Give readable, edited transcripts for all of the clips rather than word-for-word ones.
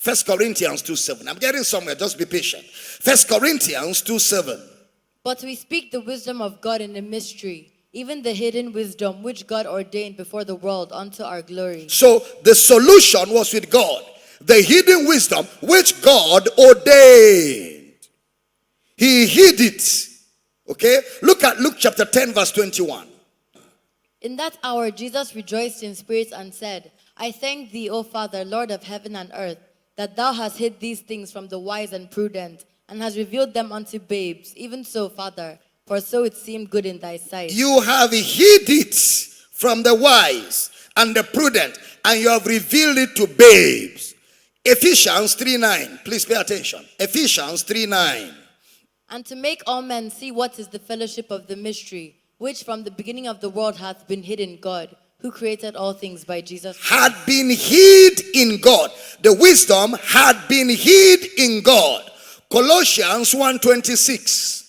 First Corinthians 2:7. I'm getting somewhere, just be patient. First Corinthians 2:7. But we speak the wisdom of God in a mystery, even the hidden wisdom which God ordained before the world unto our glory. So the solution was with God. The hidden wisdom which God ordained. He hid it. Okay? Look at Luke chapter 10 verse 21. In that hour Jesus rejoiced in spirit and said, I thank thee, O Father, Lord of heaven and earth, that thou hast hid these things from the wise and prudent, and hast revealed them unto babes. Even so, Father, for so it seemed good in thy sight. You have hid it from the wise and the prudent, and you have revealed it to babes. Ephesians 3:9. Please pay attention. Ephesians 3:9. And to make all men see what is the fellowship of the mystery, which from the beginning of the world hath been hid in God, who created all things by Jesus Christ. Had been hid in God. The wisdom had been hid in God. Colossians 1:26.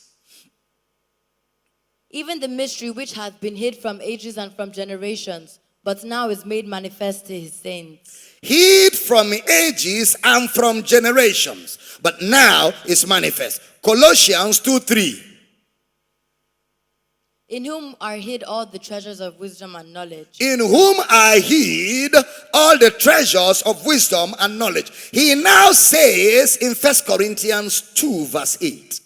Even the mystery which hath been hid from ages and from generations, but now is made manifest to his saints. Hid from ages and from generations, but now is manifest. Colossians 2:3. In whom are hid all the treasures of wisdom and knowledge. In whom are hid all the treasures of wisdom and knowledge. He now says in 1 Corinthians 2 verse 8.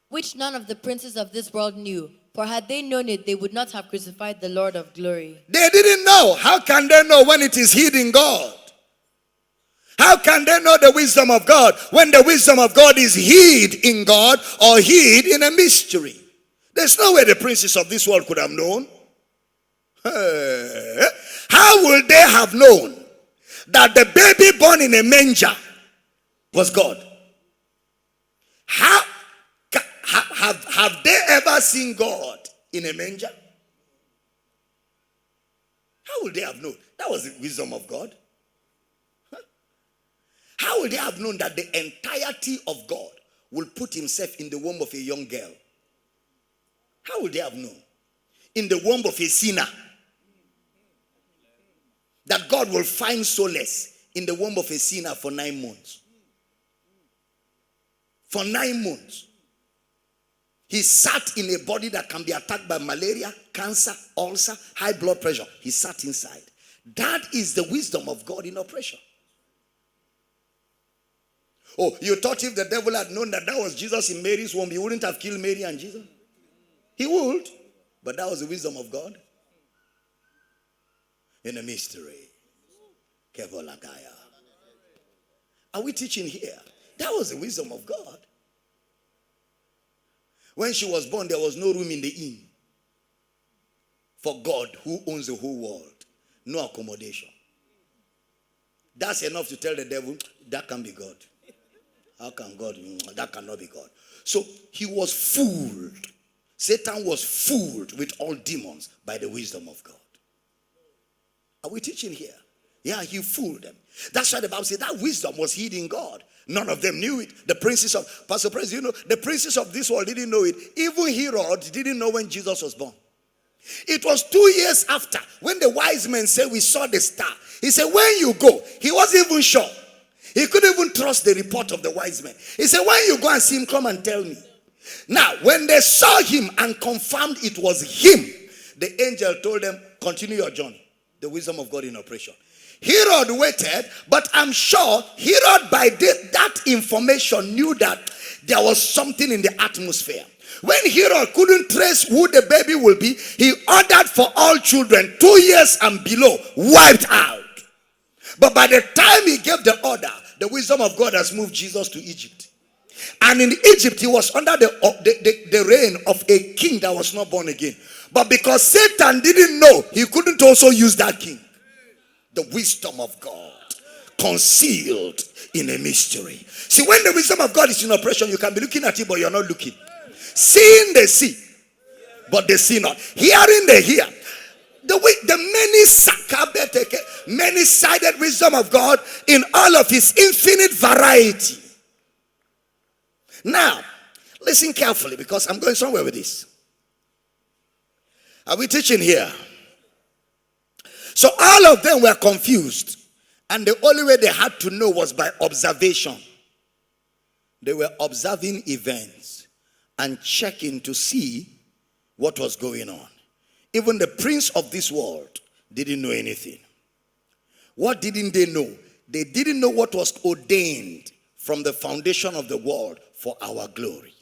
Which none of the princes of this world knew. For had they known it, they would not have crucified the Lord of glory. They didn't know. How can they know when it is hid in God? How can they know the wisdom of God when the wisdom of God is hid in God or hid in a mystery? There's no way the princes of this world could have known. How would they have known that the baby born in a manger was God? Have they ever seen God in a manger? How would they have known? That was the wisdom of God. How would they have known that the entirety of God will put himself in the womb of a young girl? How would they have known? In the womb of a sinner. That God will find solace in the womb of a sinner for 9 months. For 9 months. He sat in a body that can be attacked by malaria, cancer, ulcer, high blood pressure. He sat inside. That is the wisdom of God in operation. Oh, you thought if the devil had known that that was Jesus in Mary's womb, he wouldn't have killed Mary and Jesus? He would. But that was the wisdom of God. In a mystery. Kevolagaya. Are we teaching here? That was the wisdom of God. When she was born, there was no room in the inn. For God, who owns the whole world. No accommodation. That's enough to tell the devil, that can be God. How can God? That cannot be God. So he was fooled. Satan was fooled with all demons by the wisdom of God. Are we teaching here? Yeah, he fooled them. That's why the Bible says that wisdom was hid in God. None of them knew it. The princes of, Pastor Prince, you know, the princes of this world didn't know it. Even Herod didn't know when Jesus was born. It was 2 years after when the wise men said, we saw the star. He said, when you go, he wasn't even sure. He couldn't even trust the report of the wise men. He said, when you go and see him, come and tell me. Now, when they saw him and confirmed it was him, the angel told them, continue your journey. The wisdom of God in operation. Herod waited, but I'm sure Herod by that information knew that there was something in the atmosphere. When Herod couldn't trace who the baby will be, he ordered for all children 2 years and below wiped out. But by the time he gave the order, the wisdom of God has moved Jesus to Egypt. And in Egypt, he was under the reign of a king that was not born again. But because Satan didn't know, he couldn't also use that king. The wisdom of God concealed in a mystery. See, when the wisdom of God is in operation, you can be looking at it, but you're not looking. Seeing, they see, but they see not. Hearing, they hear. The many-sided wisdom of God in all of his infinite variety. Now, listen carefully because I'm going somewhere with this. Are we teaching here? So all of them were confused And the only way they had to know was by observation. They were observing events and checking to see what was going on. Even the prince of this world didn't know anything. What didn't they know? They didn't know what was ordained from the foundation of the world for our glory.